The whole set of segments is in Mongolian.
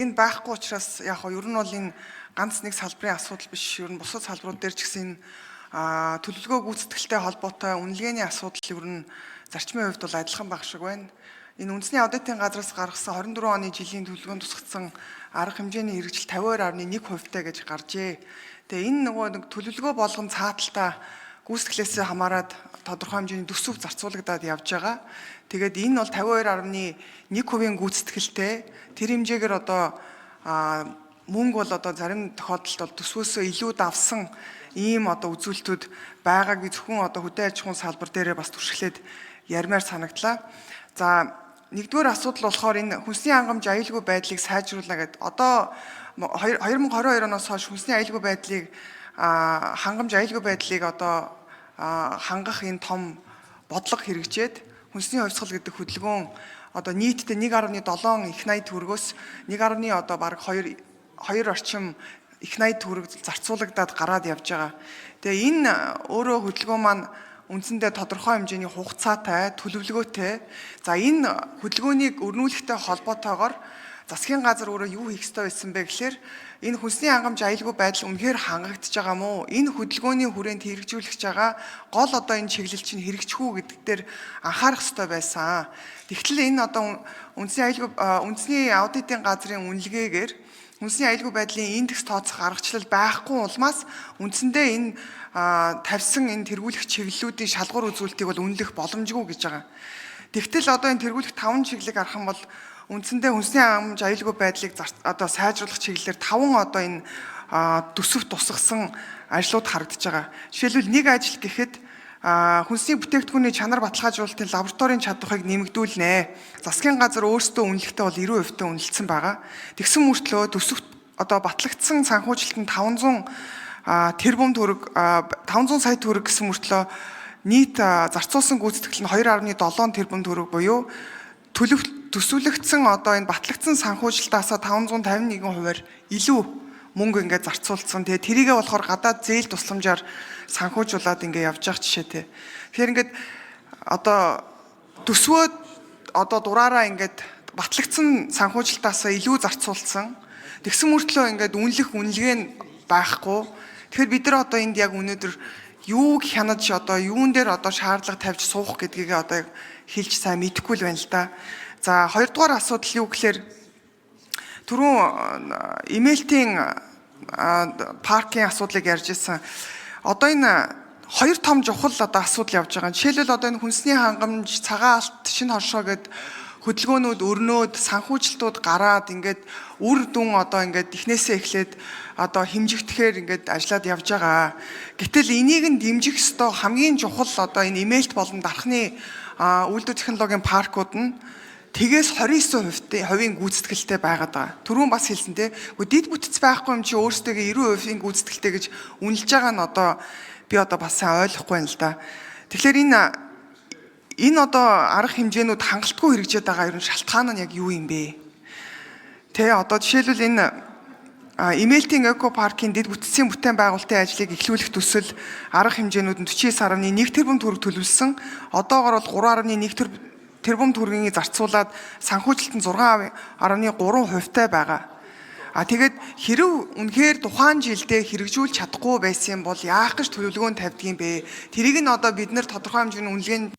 Энэ байхгүй учраас яг нь ер нь бол энэ ганц нэг салбарын асуудал биш, ер нь бусад салбарууд дээр ч гэсэн төлөвлөгөө гүйцэтгэлтэй холбоотой үнэлгээний асуудал ер нь зарчмын хувьд бол адилхан байх шиг байна. Энэ үндэсний аудитын газраас гаргасан 24 оны жилийн төлөвлөгөөнд тусгацсан арга хэмжээний хэрэгжил 52.1% гэж гаржээ. Тэгээ энэ нэг төлөвлөгөө болгон цааталтаа гүйцэтгэлээс хамаарат тодорхой хэмжээний төсөв зарцуулагдаад явж байгаа. Тэгээд энэ бол 52.1% гүйцэтгэлтэй тэр хэмжээгээр одоо мөнгө бол одоо зарим тохиолдолд бол төсвөөсөө илүү давсан ийм одоо үзүүлэлтүүд байгааг би зөвхөн одоо хөдөө аж ахуйн салбар дээрээ бас туршилээд ярмаар санагдлаа. За нэгдүгээр асуудал болохоор энэ хүнсний хангамж аюулгүй байдлыг сайжруулах гэдэг. Одоо 2022 оноос хойш хүнсний аюулгүй байдлыг хангамж аюулгүй байдлыг одоо хангах энэ том бодлого хэрэгжээд хүнсний хувьсгал гэдэг хөдөлгөөн одоо нийтдээ 1.7 их 80 төгрөгөөс 1.2 орчим их 80 төгрөг зарцуулагдаад гараад явж байгаа. Тэгээ энэ өөрөө хөдөлгөөн маань үндсэндээ тодорхой хэмжээний хугацаатай, төлөвлөгөөтэй. За энэ хөдөлгөөнийг өрнүүлэхтэй холбоотойгоор засгийн газар өөрөө юу хийх ёстой байсан бэ гэхээр энэ хүнсний хангамж аюулгүй байдал үнэхээр хангагдж байгаа мó? Энэ хөдөлгөөний хүрээнд хэрэгжүүлж байгаа гол одоо энэ чиглэл чинь хэрэгжих үү гэдэг дээр анхаарах ёстой байсан. Тэгтэл энэ одоо үндэсний аудитын газрын үнэлгээгээр хүнсний аюулгүй байдлын индекс тооцох аргачлал байхгүй улмаас үндсэндээ энэ тавьсан энэ тэргүүлэх чиглэлүүдийн шалгуур үзүүлэлтийг бол үнэлэх боломжгүй гэж байгаа. Тэгтэл одоо энэ тэргүүлэх 5 чиглэлийг харах юм бол үндсэндээ хүнсний хангамж аюулгүй байдлыг одоо сайжруулах чиглэлээр 5 одоо энэ төсөв тусгасан ажлууд харагдаж байгаа. Жишээлбэл нэг ажил гэхэд хүнсний бүтээгдэхүүний чанар баталгаажуулалтын лабораторийн чадварыг нэмэгдүүлнэ. Засгийн газар өөрсдөө үнэлэхдээ бол 90% үнэлсэн байгаа. Тэгсэн мөртлөө төсөвт одоо батлагдсан санхүүжилтанд 500 тэрбум төгрөг 500 сая төгрөг гэсэн мөртлөө нийт зарцуулсан гүйцэтгэл нь 2.7 тэрбум төгрөг буюу төсвөлөгдсөн одоо энэ батлагдсан санхүүжилтаасаа 551%-аар илүү мөнгө ингээд зарцуулсан. Тэгээ тэрийгээ болохоор гадаад зээл тусламжаар санхүүжуулаад ингээд явж байгаа жишээтэй. Тэгэхээр ингээд одоо төсвөө одоо дураараа ингээд батлагдсан санхүүжилтаасаа илүү зарцуулсан. Тэгсэн мөртлөө ингээд үнэлэх үнэлгээ нь байхгүй. Тэгэхээр бид нар одоо энд яг өнөөдөр юуг хянаж одоо юун дээр одоо шаардлага тавьж суух гэдгийг одоо хэлж сайн мэдэхгүй л байна л да. За хоёрдугаар асуудал юу гэхээр түрүүн имэйлтийн паркийн асуудлыг ярьж ирсэн. Одоо энэ хоёр том чухал одоо асуудал явж байгаа. Жишээлбэл одоо энэ хүнсний хангамж, цагаан алт, шинэ хоршоо гэд хөдөлгөөнүүд өрнөөд, санхүүжилтүүд гараад ингээд үр дүн одоо ингээд эхнээсээ эхлээд одоо хэмжигдэхээр ингээд ажиллаад явж байгаа. Гэтэл энийг нь дэмжих ёстой хамгийн чухал одоо энэ имэйлт болон дархны үйлдвэр технологийн паркууд нь тэгээс 29%-ийн гүйцэтгэлтэй байгаад байгаа. Түрүүн бас хэлсэн те. Дид бүтц байхгүй юм чи өөрсдөө 90%-ийн гүйцэтгэлтэй гэж үнэлж байгаа нь одоо би одоо бас сайн ойлгохгүй байна л да. Тэгэхээр энэ одоо арга хэмжээнүүд хангалтгүй хэрэгжээд байгаа ер нь шалтгаан нь яг юу юм бэ? Тэ одоо жишээлбэл энэ имэйлтийн эко паркийн дид бүтцийн бүтээн байгуулалтын ажлыг эхлүүлэх төсөл арга хэмжээнүүд нь 49.1 тэрбум төгрөг төлөвлөсөн. Одоогоор бол 3.1 тэрбум төгрөгийг зарцуулаад санхүүжилтанд 6.3%-тай байгаа. Тэгээд хэрв үнэхээр тухайн жилдээ хэрэгжүүлж чадахгүй байсан бол яах гэж төлөвлөгөөнд тавьдгийм бэ? Тэрийг нь одоо бид нэр тодорхой хэмжээний үнэлгээнд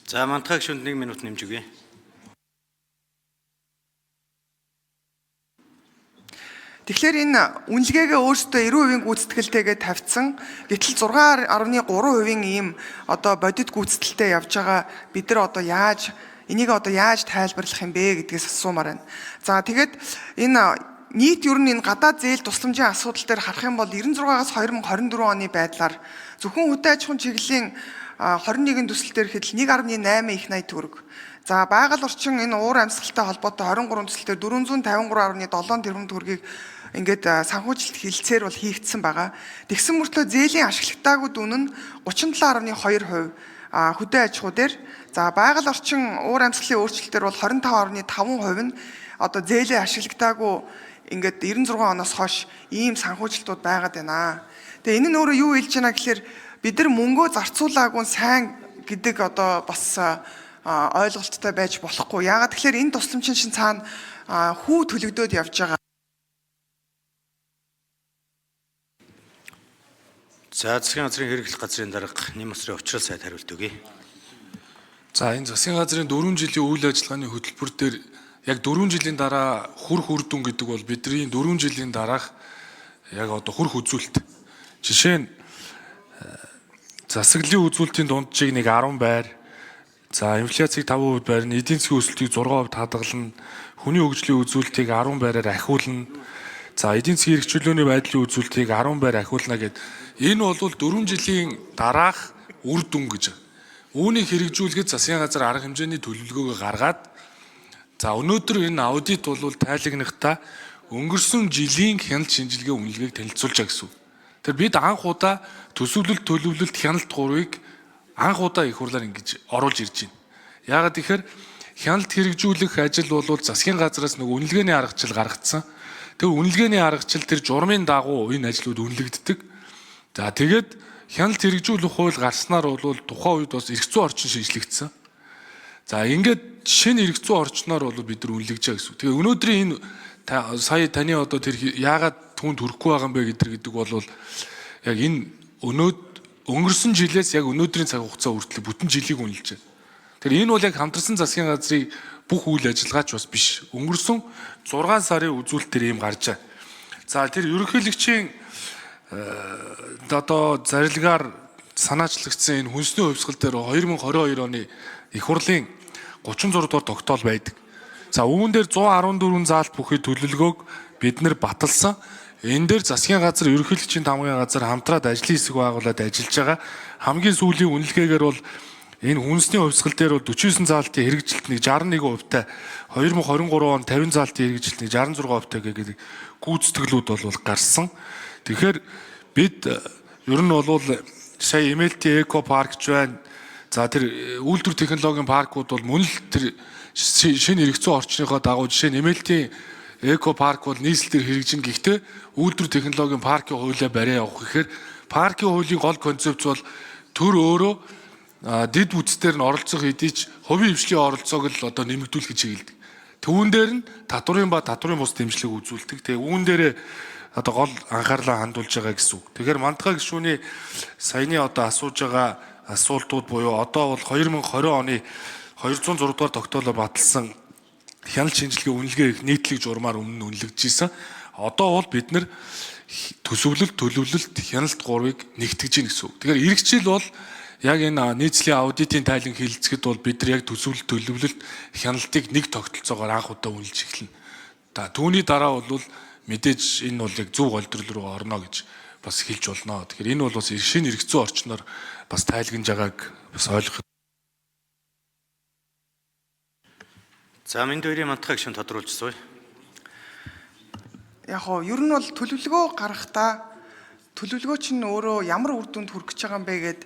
За мантахаг шүнд 1 минут нэмж өгье. Тэгэхээр энэ үнэлгээгээ өөрсдөө 90% гүйцэтгэлтэйгээ тавьсан. Гэтэл 6.3% ийм одоо бодит гүйцэтгэлтэй явж байгаа бид нар одоо энийг одоо яаж тайлбарлах юм бэ гэдгээс асуумаар байна. За тэгээд энэ нийт ер нь энэ гадаад зээл тусламжийн асуудал дээр харах юм бол 96-аас 2024 оны байдлаар зөвхөн хөдөө аж ахуйн чиглэлийн 21 төсөл дээр хэд 1.8 их 80 төгрөг. За байгаль орчин энэ уур амьсгалтай холбоотой 23 төсөл дээр 453.7 тэрбум төгрөгийг ингээд санхүүжилт хилцээр бол хийгдсэн байгаа. Тэгсэн мөртлөө зээлийн ашиглагтаагүй дүн нь 37.2%. Хөдөө аж ахуй дээр за байгаль орчин уур амьсгалын өөрчлөлтөөр бол 25.5% нь одоо зээлээ ашиглагтаагүй ингээд 96 оноос хойш ийм санхүүжилтууд байгаад байна. Тэгээ энэ нь өөрөө юу хэлж байна гэхээр бид нар мөнгөө зарцуулаагүй сайн гэдэг одоо бас ойлголттой байж болохгүй. Яагаад тэгэхээр энэ тусламжийн шин цаана хүү төлөгдөөд явж байгаа. За засгийн газрын хэрэглэх газрын дарга нэм усрын учрал сайд хариулт өгье. За энэ засгийн газрын 4 жилийн үйл ажиллагааны хөтөлбөр дээр яг 4 жилийн дараа хүрх үр дүн гэдэг бол бидний 4 жилийн дараах яг одоо хүрх үзүүлэлт. Жишээ нь засаглалын үзүүлэлтийн дунджийг нэг 10 байр, за инфляцийг 5% байрна, эдийн засгийн өсөлтийг 6% хадгална, хүний хөгжлийн үзүүлэлтийг 10 байраар ахиулна, за эдийн засгийн эрх чөлөөний байдлын үзүүлэлтийг 10 байр ахиулна гэд энэ бол 4 жилийн дараах үр дүн гэж. Үүнийг хэрэгжүүлэхэд засгийн газар арга хэмжээний төлөвлөгөөгөө гаргаад за өнөөдөр энэ аудит бол тайлагнахтаа өнгөрсөн жилийн хяналт шинжилгээ үнэлгээг танилцуулж байгаа гэсэн. Тэр бид анх удаа төсөвлөлт төлөвлөлт хяналт 3-ыг анх удаа их хурлаар ингэж оруулж ирж байна. Яагаад тэгэхээр хяналт хэрэгжүүлэх ажил бол засгийн газраас нэг үнэлгээний аргачлал гаргацсан. Тэр үнэлгээний аргачлал тэр журмын дагуу энэ ажлууд үнэлэгддэг. За тэгээд хяналт хэрэгжүүлэх хууль гарснаар бол тухайн үед бас эрх зүйн орчин шинжлэгдсэн. За ингээд шинэ эрх зүйн орчноор бол бид нар үнэлж байгаа гэсэн. Тэгээ өнөөдрийн энэ сая таны одоо тэр яагаад түүнд хүрэхгүй байгаа юм бэ гэдэг бол яг энэ өнгөрсөн жилээс яг өнөөдрийн цаг хугацаа хүртэл бүтэн жилийг үнэлж байна. Тэр энэ бол яг хамтарсан засгийн газрын бүх үйл ажиллагаач бас биш. Өнгөрсөн 6 сарын үзүүлэлт төр ийм гарч байгаа. За тэр ерөнхийлөгчийн одоо зарилгаар санаачлагдсан энэ хүнсний хувьсгал дээр 2022 оны их хурлын 36 дугаар тогтоол байдаг. За үүн дээр 114 заалт бүхий төлөвлөгөөг бид нар баталсан. Энэ дээр засгийн газар, ерөнхийлөгчийн тамгын газар хамтраад ажлын хэсэг байгуулад ажиллаж байгаа. Хамгийн сүүлийн үнэлгээгээр бол энэ хүнсний хувьсгал дээр бол 49 заалтын хэрэгжилт нэг 61%-тай, 2023 он 50 заалтын хэрэгжилт нэг 66%-тай гэдэг гүйцэтгэлүүд бол гарсан. Тэгэхээр бид ер нь бол сая MLT Эко парк ч байна. За тэр үйлдвэр технологийн паркууд бол мөн л тэр шинэ эрх зүйн орчныхоо дагуу жишээ нь MLT Эко парк бол нийслэлээр хэрэгжин. Гэхдээ үйлдвэр технологийн паркийн хуулиа бариа явах гэхээр паркийн хуулийн гол концепц бол төр өөрөө дэд бүтцээр нь оролцох хэдий ч хувийн хвшлийн оролцоог л одоо нэмэгдүүлэх гэж хэлдэг. Түүн дээр нь татврын ба татврын бус дэмжлэг үзүүлдэг. Тэгээ үүн дээрээ одоо гол анхаарлаа хандуулж байгаа гэсэн үг. Тэгэхээр мандахаа гишүүний саяны одоо асууж байгаа асуултууд буюу одоо бол 2020 оны 206 дугаар тогтоолоор баталсан хяналт шинжилгээ үнэлгээ их нийтлэг журмаар өмнө нь үнэлэгдэжсэн. Одоо бол бид нар төсөвлөлт төлөвлөлт хяналт 3-ыг нэгтгэж гин гэсэн үг. Тэгэхээр эх жил бол яг энэ нийслэлийн аудитын тайлан хэлэлцэхэд бол бид нар яг төсөвлөлт төлөвлөлт хяналтыг нэг тогтолцоогоор анх удаа үнэлж эхэлнэ. Түүний дараа бол мэдээж энэ бол яг зөв голдрол руу орно гэж бас хэлж болно. Тэгэхээр энэ бол бас шинэ эрх зүйн орчноор бас тайлгнаж байгааг бас ойлгох. За минь хоёрын мантахыг шин тодруулж суй. Яг нь ер нь бол төлөвлөгөө гаргахдаа төлөвлөгөө чинь өөрөө ямар үр дүнд хүрэх гэж байгаа юм бэ гэд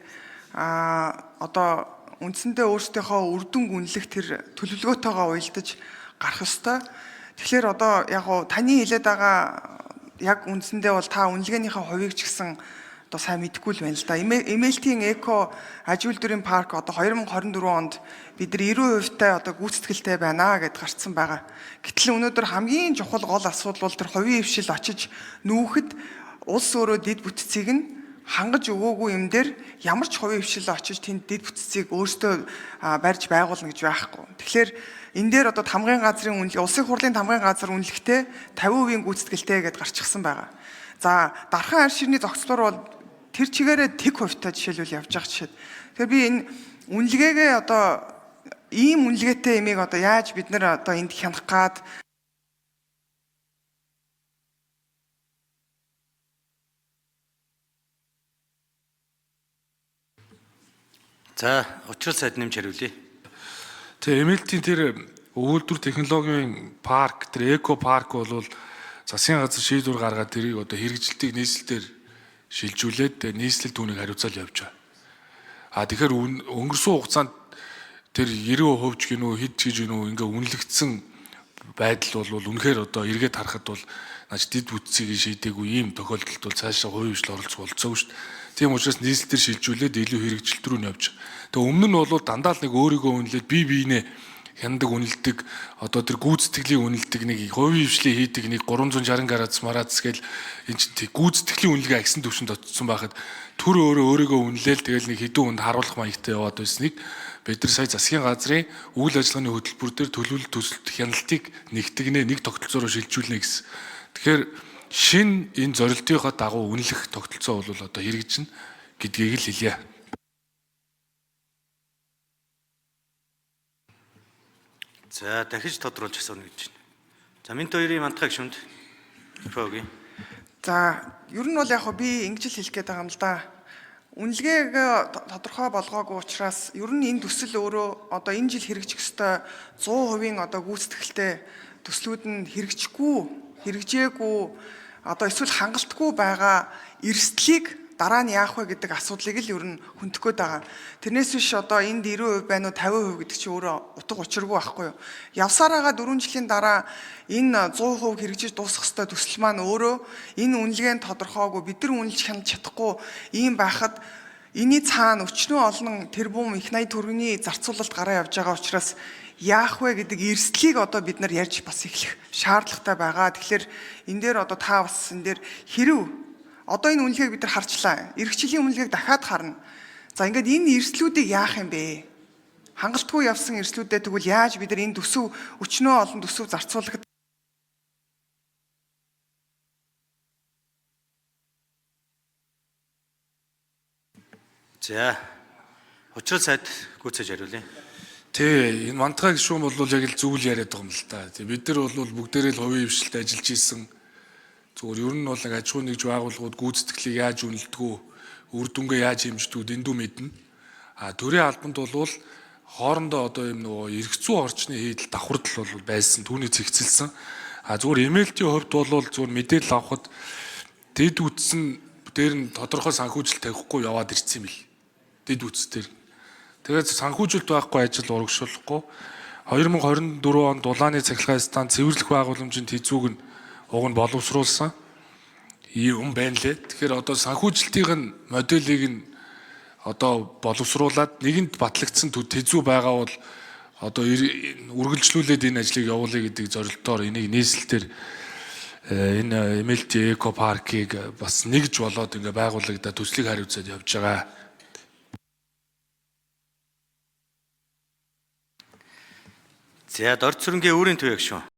одоо үндсэндээ өөрсдийнхөө үр дүнг үнэлэх тэр төлөвлөгөөтэйгээ уялдаж гарах ёстой. Тэгэхээр одоо яг таны хэлээд байгаа яг үндсэндээ бол та үнэлгээнийхээ хувийг ч гэсэн одоо сайн мэдэхгүй л байна л да. MLT-ийн Эко аж үйлдвэрийн парк одоо 2024 онд бид нар 90%-тай одоо гүйцэтгэлтэй байна гэд гарцсан байгаа. Гэтэл өнөөдөр хамгийн чухал гол асуудал бол тэр хувийн хвшил очиж нүүхэд улс өөрөө дэд бүтцийг нь хангаж өгөөгүй юм дээр ямар ч хувийн хвшил очиж тэнд дэд бүтцийг өөртөө барьж байгуулна гэж байхгүй. Тэгэхээр энэ дээр одоо тамгын газрын үнэлгээ, улсын хурлын тамгын газар үнэлэхдээ 50% гүйцэтгэлтэй гэдээ гарчихсан байгаа. За дархан арь ширний зохицлоор бол тэр чигээрээ тэг хувьтай жишээлбэл явж байгаа жишээ. Тэгэхээр би энэ үнэлгээгээ одоо ийм үнэлгээтэй имийг одоо яаж бид нэр одоо энд хянах гад За учрал сайд нэмж хариулъя. Тэгээ MLT-ийн тэр үйлдвэр технологийн парк, тэр эко парк бол засгийн газар шийдвэр гаргаад тэрийг одоо хэрэгжилтийг нийслэлээр шилжүүлээд нийслэл түүнийг хариуцаал явж байгаа. Тэгэхээр өнгөрсөн хугацаанд тэр 90% ч гинүү хэд ч гэж гинүү ингээ үнэлэгдсэн байдал бол үнэхээр одоо эргээд харахад бол наач дэд бүтцийг шийдээгүй ийм тохиолдолд бол цаашаа хувийн хвшил оролцох болцоогүй шүү дээ. Тийм учраас нийслэлээр шилжүүлээд илүү хэрэгжилт рүү нь явж байгаа. Тэгээ өмнө нь бол дандаа л нэг өөрийгөө үнэлээд бие биенээ хяндаг үнэлдэг одоо тэр гүйцэтгэлийн үнэлдэг нэг хувийн хвшлийн хийдэг нэг 360 градус марац гэл энэ чинь гүйцэтгэлийн үнэлгээ агсан төвшөнд очсон байхад төр өөрийгөө үнэлээл тэгэл нэг хэдэн хүнд харуулах маягтай яваад байсныг бид нар сая засгийн газрын үйл ажиллагааны хөтөлбөр дээр төлөвлөлт төсөлт хяналтыг нэгтгэнэ нэг тогтолцоороо шилжүүлнэ гэсэн. Тэгэхээр шин энэ зорилтынхаа дагуу үнэлэх тогтолцоо бол одоо хэрэгжинэ гэдгийг л хэлье. За дахиж тодруулж асууна гэж байна. За Минт хоёрын мантахыг шүнд. Проги. За ер нь бол яг хөө би ингэж л хэлэх гээд байгаа юм л да. Үнэлгээг тодорхой болгоогүй учраас ер нь энэ төсөл өөрөө одоо энэ жил хэрэгжих ёстой 100% одоо гүйцэтгэлтэй төслүүд нь хэрэгжээгүй одоо эсвэл хангалтгүй байгаа эрсдлийг дараа нь яах вэ гэдэг асуудлыг л ер нь хөндөх гээд байгаа. Тэрнээс биш одоо энд 90% байна уу 50% гэдэг чинь өөрөө утга учиргүй байхгүй юу. Явсараагаа 4 жилийн дараа энэ 100% хэрэгжиж дуусах ёстой төсөл маань өөрөө энэ үнэлгээнд тодорхойгүй бид нар үнэлж хянаж чадахгүй ийм байхад энэний цаана өчнөө олон тэрбум их 80 төгрөгийн зарцуулалт гараа явж байгаа учраас яах вэ гэдэг эрсдлийг одоо бид нар ярьж бас эхлэх шаардлагатай байгаа. Тэгэхээр энэ дээр одоо та бас энэ дээр хэрв одоо энэ үнэлгээг бид нар харчлаа. Ирэх жилийн үнэлгээг дахиад харна. За ингээд энэ эрсдлүүдийг яах юм бэ? Хангалтгүй явсан эрсдлүүдээ тэгвэл яаж бид нар энэ төсөв өчнөө олон төсөв зарцуулахад За учрал сайд гүйцээж хариулъя. Тэ энэ мантахаа гишүүн бол яг л зүйл яриад байгаа юм л та. Тэ бид нар бол бүгдээрээ л хувийн хвшилт ажиллаж исэн. Зүгээр ер нь бол аж ахуйн нэгж байгууллагууд гүйцэтгэлийг яаж үнэлдэг, үр дүнгээ яаж хэмждэг дэндүү мэднэ. А төрийн албанд бол хоорондоо одоо юм нөгөө эрх зүйн орчны хийдэл давхардл бол байсан, түүний зэгцэлсэн. А зүгээр эмээлтийн хувьд бол зүгээр мэдээлэл авахд дэд үтсэн дээр нь тодорхой санхүүжилт тавихгүй яваад ирсэн юм бил. Дэд үтс дээр. Тэгээд санхүүжилт байхгүй ажил урагшуулахгүй 2024 онд Дулааны цахилгаан станц цэвэрлэх байгууламжинд хийзүүг нь уг нь боловсруулсан юм байна лээ. Тэгэхээр одоо санхүүжилтийн моделийг нь одоо боловсруулад нэгэнд батлагдсан тэзүү байгаа бол одоо үргэлжлүүлээд энэ ажлыг явуулъя гэдэг зорилтоор энийг нийслэлээр энэ MLT Eco Park-ыг бас нэгж болоод ингээ байгуулагдаад төслийг хариуцаад явж байгаа. За дорд сүрэнгийн өөрийн төвийг шүү.